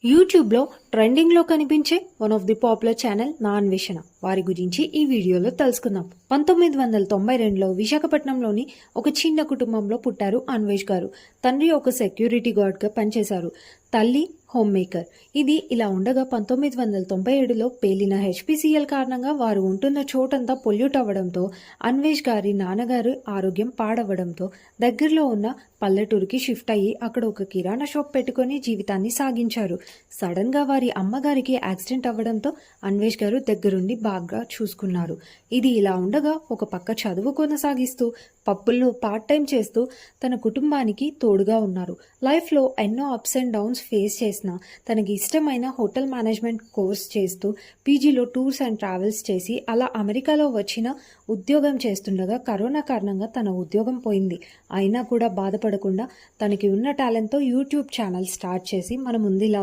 యూట్యూబ్లో ట్రెండింగ్లో కనిపించే one of the popular channel నా అన్వేషణ వారి గురించి ఈ వీడియోలో తెలుసుకుందాం. 1992లో విశాఖపట్నంలోని ఒక చిన్న కుటుంబంలో పుట్టారు అన్వేష్ గారు. తండ్రి ఒక సెక్యూరిటీ గార్డ్గా పనిచేశారు. తల్లి హోమ్ మేకర్. ఇది ఇలా ఉండగా 1997లో పేలిన హెచ్పిసిఎల్ కారణంగా వారు ఉంటున్న చోటంతా పొల్యూట్ అవ్వడంతో అన్వేష్ గారి నాన్నగారి ఆరోగ్యం పాడవడంతో దగ్గరలో ఉన్న పల్లెటూరుకి షిఫ్ట్ అయ్యి అక్కడ ఒక కిరాణా షాప్ పెట్టుకొని జీవితాన్ని సాగించారు. సడన్ గా వారి అమ్మగారికి యాక్సిడెంట్ అవ్వడంతో అన్వేష్ గారు దగ్గరుండి బాగా చూసుకున్నారు. ఇది ఇలా ఉండగా ఒక పక్క చదువు కొనసాగిస్తూ పబ్బుల్లో పార్ట్ టైం చేస్తూ తన కుటుంబానికి తోడుగా ఉన్నారు. లైఫ్లో ఎన్నో అప్స్ అండ్ డౌన్స్ ఫేస్ చేసిన తనకి ఇష్టమైన హోటల్ మేనేజ్మెంట్ కోర్స్ చేస్తూ పీజీలో టూర్స్ అండ్ ట్రావెల్స్ చేసి అలా అమెరికాలో వచ్చిన ఉద్యోగం చేస్తుండగా కరోనా కారణంగా తన ఉద్యోగం పోయింది. అయినా కూడా బాధపడకుండా తనకి ఉన్న టాలెంట్తో యూట్యూబ్ ఛానల్ స్టార్ట్ చేసి మన ముందు ఇలా